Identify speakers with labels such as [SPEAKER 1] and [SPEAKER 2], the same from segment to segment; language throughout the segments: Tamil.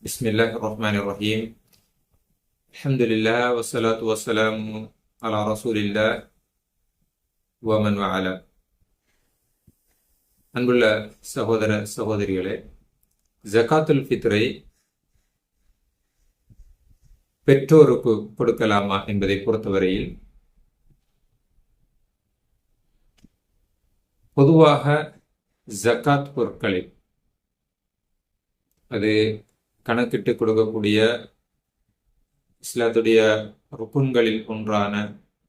[SPEAKER 1] பிஸ்மில்லாஹிர்ரஹ்மானிர்ரஹீம். அல்ஹம்துலில்லாஹ் வஸ்ஸலாத்து வஸ்ஸலாமு அலா ரசூலில்லாஹ் வ மன் வஅலா. அன்புள்ள சகோதர சகோதரிகளே, ஜகாத்துல் ஃபித்ரை பெற்றோருக்கு கொடுக்கலாமா என்பதை பொறுத்தவரையில் பொதுவாக ஜகாத் பொருட்களில் அது கணக்கிட்டு கொடுக்கக்கூடிய இஸ்லாத்துடைய ருக்குன்களில் ஒன்றான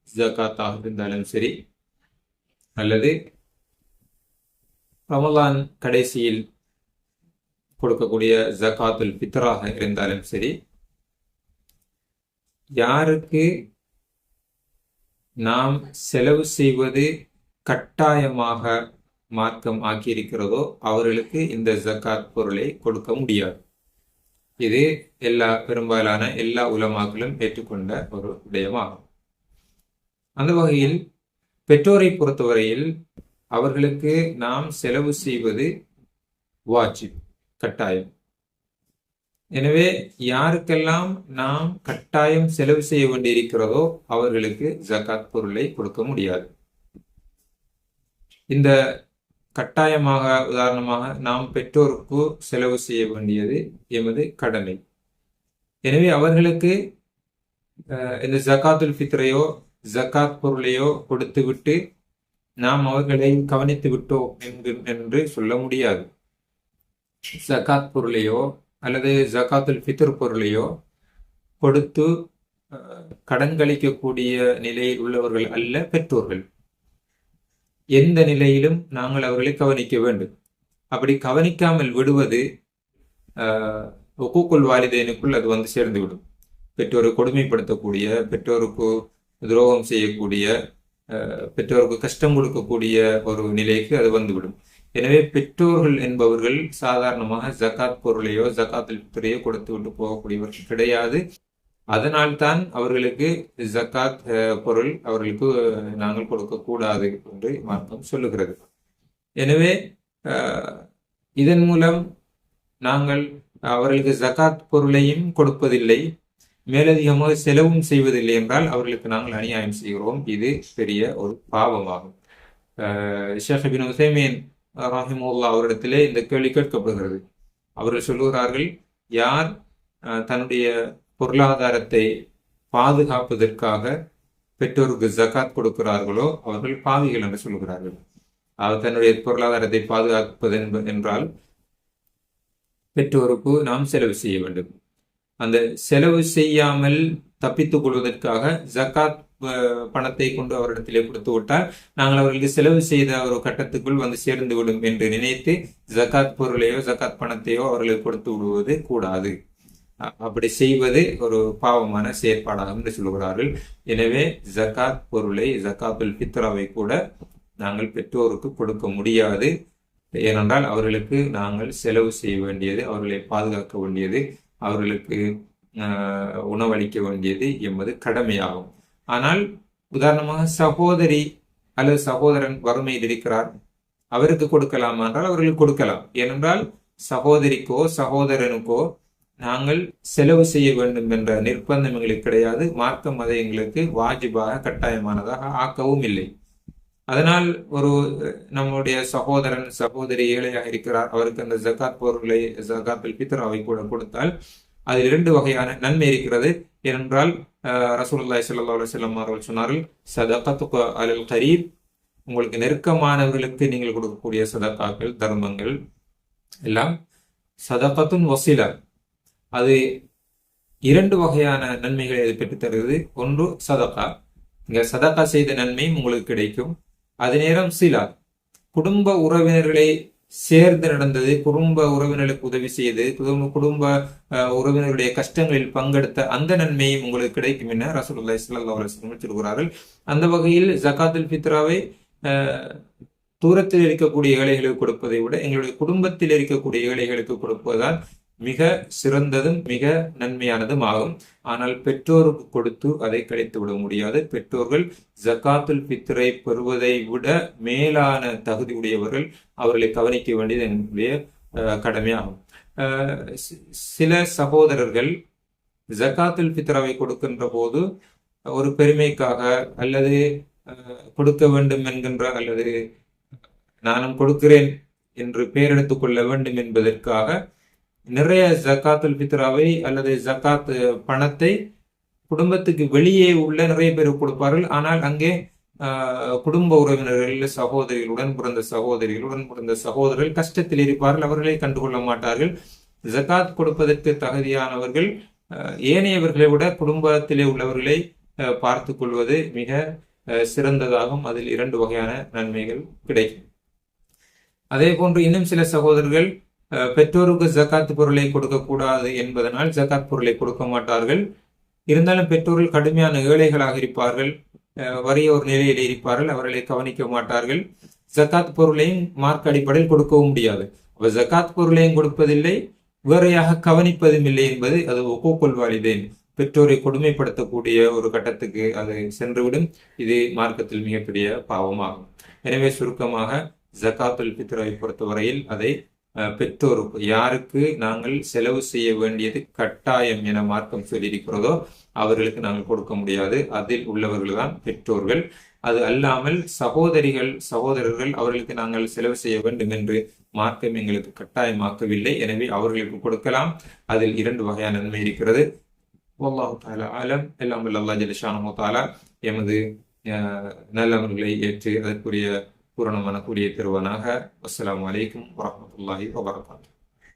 [SPEAKER 1] ஜகாத்தாக இருந்தாலும் சரி, அல்லது ரமலான் கடைசியில் கொடுக்கக்கூடிய ஜகாத்துல் ஃபித்ராக இருந்தாலும் சரி, யாருக்கு நாம் செலவு செய்வது கட்டாயமாக மார்க்கம் ஆக்கியிருக்கிறதோ அவர்களுக்கு இந்த ஜகாத் பொருளை கொடுக்க முடியாது. இது பெரும்பாலான எல்லா உலமாக்களும் ஏற்றுக்கொண்ட ஒரு விடயமாகும். அந்த வகையில் பெற்றோரை பொறுத்தவரையில் அவர்களுக்கு நாம் செலவு செய்வது வாஜிப், கட்டாயம். எனவே யாருக்கெல்லாம் நாம் கட்டாயம் செலவு செய்ய வேண்டியிருக்கிறதோ அவர்களுக்கு ஜகாத் பொருளை கொடுக்க முடியாது. இந்த கட்டாயமாக, உதாரணமாக நாம் பெற்றோருக்கு செலவு செய்ய வேண்டியது எமது கடமை. எனவே அவர்களுக்கு இந்த ஜகாத்துல் ஃபித்ரையோ ஜகாத் பொருளையோ கொடுத்து விட்டு நாம் அவர்களை கவனித்து விட்டோம் என்று சொல்ல முடியாது. ஜகாத் பொருளையோ அல்லது ஜகாத்துல் ஃபித்ர் பொருளையோ கொடுத்து கடன் கழிக்கக்கூடிய நிலையில் உள்ளவர்கள் அல்ல பெற்றோர்கள். எந்த நிலையிலும் நாங்கள் அவர்களை கவனிக்க வேண்டும். அப்படி கவனிக்காமல் விடுவது உக்கூக்குல் வாலிதைனுக்குள் அது வந்து சேர்ந்துவிடும். பெற்றோரை கொடுமைப்படுத்தக்கூடிய, பெற்றோருக்கு துரோகம் செய்யக்கூடிய, பெற்றோருக்கு கஷ்டம் கொடுக்கக்கூடிய ஒரு நிலைக்கு அது வந்துவிடும். எனவே பெற்றோர்கள் என்பவர்கள் சாதாரணமாக ஜகாத் பொருளையோ ஜகாத்துல் ஃபித்ரையோ கொடுத்து விட்டு போகக்கூடியவர்கள் கிடையாது. அதனால்தான் அவர்களுக்கு ஜகாத் பொருள் அவர்களுக்கு நாங்கள் கொடுக்கக்கூடாது என்று மார்க்கம் சொல்லுகிறது. எனவே இதன் மூலம் நாங்கள் அவர்களுக்கு ஜகாத் பொருளையும் கொடுப்பதில்லை, மேலதிகமாக செலவும் செய்வதில்லை என்றால் அவர்களுக்கு நாங்கள் அநியாயம் செய்கிறோம். இது பெரிய ஒரு பாவமாகும். ஷேக் இப்னு உஸைமீன் ரஹிமஹுல்லாஹ் அவரிடத்திலே இந்த கேள்வி கேட்கப்படுகிறது. அவர்கள் சொல்லுகிறார்கள், யார் தன்னுடைய பொருளாதாரத்தை பாதுகாப்பதற்காக பெற்றோருக்கு ஜகாத் கொடுக்கிறார்களோ அவர்கள் பாவிகள் என்று சொல்கிறார்கள். அவர் தன்னுடைய பொருளாதாரத்தை பாதுகாப்பது என்றால் பெற்றோருக்கு நாம் செலவு செய்ய வேண்டும். அந்த செலவு செய்யாமல் தப்பித்துக் கொள்வதற்காக ஜகாத் பணத்தை கொண்டு அவரிடத்திலே கொடுத்து விட்டால் நாங்கள் அவர்களுக்கு செலவு செய்த ஒரு கட்டத்துக்குள் வந்து சேர்ந்து விடும் என்று நினைத்து ஜகாத் பொருளையோ ஜகாத் பணத்தையோ அவர்களுக்கு கொடுத்து விடுவது கூடாது. அப்படி செய்வது ஒரு பாவமான செயற்பாடாகும் என்று சொல்கிறார்கள். எனவே ஜகாத் பொருளை, ஜகாத்துல் ஃபித்ராவை கூட நாங்கள் பெற்றோருக்கு கொடுக்க முடியாது. ஏனென்றால் அவர்களுக்கு நாங்கள் செலவு செய்ய வேண்டியது, அவர்களை பாதுகாக்க வேண்டியது, அவர்களுக்கு உணவளிக்க வேண்டியது என்பது கடமையாகும். ஆனால் உதாரணமாக சகோதரி அல்லது சகோதரன் வறுமையில் இருக்கிறார், அவருக்கு கொடுக்கலாம் என்றால் அவர்களுக்கு கொடுக்கலாம். ஏனென்றால் சகோதரிக்கோ சகோதரனுக்கோ நாங்கள் செலவு செய்ய வேண்டும் என்ற நிர்பந்தம் எங்களுக்கு கிடையாது. மார்க்கம் அதை எங்களுக்கு வாஜிபாக, கட்டாயமானதாக ஆக்கவும் இல்லை. அதனால் ஒரு நம்முடைய சகோதரன் சகோதரி ஏழையாக இருக்கிறார், அவருக்கு அந்த ஜகாத் பொருளை, ஜகாத்துல் ஃபித்ராவை கூட கொடுத்தால் அதில் 2 வகையான நன்மை இருக்கிறது. ஏனென்றால் ரசூலுல்லாஹி ஸல்லல்லாஹு அலைஹி வஸல்லம் அவர்கள் சொன்னார்கள், ஸதகத்துக அலல் கரீப், உங்களுக்கு நெருக்கமானவர்களுக்கு நீங்கள் கொடுக்கக்கூடிய சதகாக்கள், தர்மங்கள் எல்லாம் சதகத்துன் வஸீலா, அது 2 வகையான நன்மைகளை அது பெற்று தருகிறது. ஒன்று சதகா, இங்க சதகா செய்த நன்மையும் உங்களுக்கு கிடைக்கும். அதே நேரம் சிலா, குடும்ப உறவினர்களை சேர்ந்து நடந்தது, குடும்ப உறவினர்களுக்கு உதவி செய்து, குடும்ப உறவினர்களுடைய கஷ்டங்களில் பங்கெடுத்த அந்த நன்மையும் உங்களுக்கு கிடைக்கும் என ரசூலுல்லாஹி ஸல்லல்லாஹு அலைஹி வஸல்லம் சொல்கிறார்கள். அந்த வகையில் ஜகாத்துல் ஃபித்ராவை தூரத்தில் இருக்கக்கூடிய ஏழைகளுக்கு கொடுப்பதை விட எங்களுடைய குடும்பத்தில் இருக்கக்கூடிய ஏழைகளுக்கு கொடுப்பதுதான் மிக சிறந்ததும் மிக நன்மையானதும் ஆகும். ஆனால் பெற்றோருக்கு கொடுத்து அதை கிடைத்து விட முடியாது. பெற்றோர்கள் ஜகாத்துல் ஃபித்ரை பெறுவதை விட மேலான தகுதி உடையவர்கள், அவர்களை கவனிக்க வேண்டியது என்னுடைய கடமையாகும். சில சகோதரர்கள் ஜகாத்துல் ஃபித்ராவை கொடுக்கின்ற போது ஒரு பெருமைக்காக அல்லது கொடுக்க வேண்டும் என்கின்ற அல்லது நானும் கொடுக்கிறேன் என்று பெயரெடுத்துக் கொள்ள வேண்டும் என்பதற்காக நிறைய ஜகாத்துல் ஃபித்ராவை அல்லது ஜகாத் பணத்தை குடும்பத்துக்கு வெளியே உள்ள நிறைய பேர் கொடுப்பார்கள். ஆனால் அங்கே குடும்ப உறவினர்கள், சகோதரிகளுடன் பிறந்த சகோதரர்கள் கஷ்டத்தில் இருப்பார்கள். அவர்களை கண்டுகொள்ள மாட்டார்கள். ஜகாத் கொடுப்பதற்கு தகுதியானவர்கள் ஏனையவர்களை விட குடும்பத்திலே உள்ளவர்களை பார்த்து கொள்வது மிக சிறந்ததாகும். அதில் 2 வகையான நன்மைகள் கிடைக்கும். அதே போன்று இன்னும் சில சகோதரர்கள் பெற்றோருக்கு ஜகாத் பொருளை கொடுக்கக்கூடாது என்பதனால் ஜகாத் பொருளை கொடுக்க மாட்டார்கள். இருந்தாலும் பெற்றோர்கள் கடுமையான ஏழைகளாக இருப்பார்கள், வறிய ஒரு நிலையில் இருப்பார்கள், அவர்களை கவனிக்க மாட்டார்கள். ஜகாத் பொருளையும் மார்க் அடிப்படையில் கொடுக்கவும் முடியாது. அப்ப ஜகாத் பொருளையும் கொடுப்பதில்லை, வேறையாக கவனிப்பதும் இல்லை என்பது அது ஒப்புக்கொள் வாலிதேன், பெற்றோரை கொடுமைப்படுத்தக்கூடிய ஒரு கட்டத்துக்கு அது சென்றுவிடும். இது மார்க்கத்தில் மிகப்பெரிய பாவமாகும். எனவே சுருக்கமாக ஜகாத்துல் ஃபித்ராவை பொறுத்தவரையில் அதை பெற்றோருக்கு, யாருக்கு நாங்கள் செலவு செய்ய வேண்டியது கட்டாயம் என மார்க்கம் சொல்லியிருக்கிறதோ அவர்களுக்கு நாங்கள் கொடுக்க முடியாது. அதில் உள்ளவர்கள் தான் பெற்றோர்கள். அது அல்லாமல் சகோதரர்கள் அவர்களுக்கு நாங்கள் செலவு செய்ய வேண்டும் என்று மார்க்கம் எங்களுக்கு கட்டாயமாக்கவில்லை. எனவே அவர்களுக்கு கொடுக்கலாம். அதில் 2 வகையான நன்மை இருக்கிறது. வல்லாஹு தஆலா ஆலம். எல்லாம் அல்லாஹ் ஜல்ல ஷானஹு தஆலா எமது நல்லவர்களை ஏற்று அதற்குரிய பூரணமான கூலியை தருவானாக. அஸ்ஸலாமு அலைக்கும் வரஹ்மத்துல்லாஹி வபரகாத்துஹு.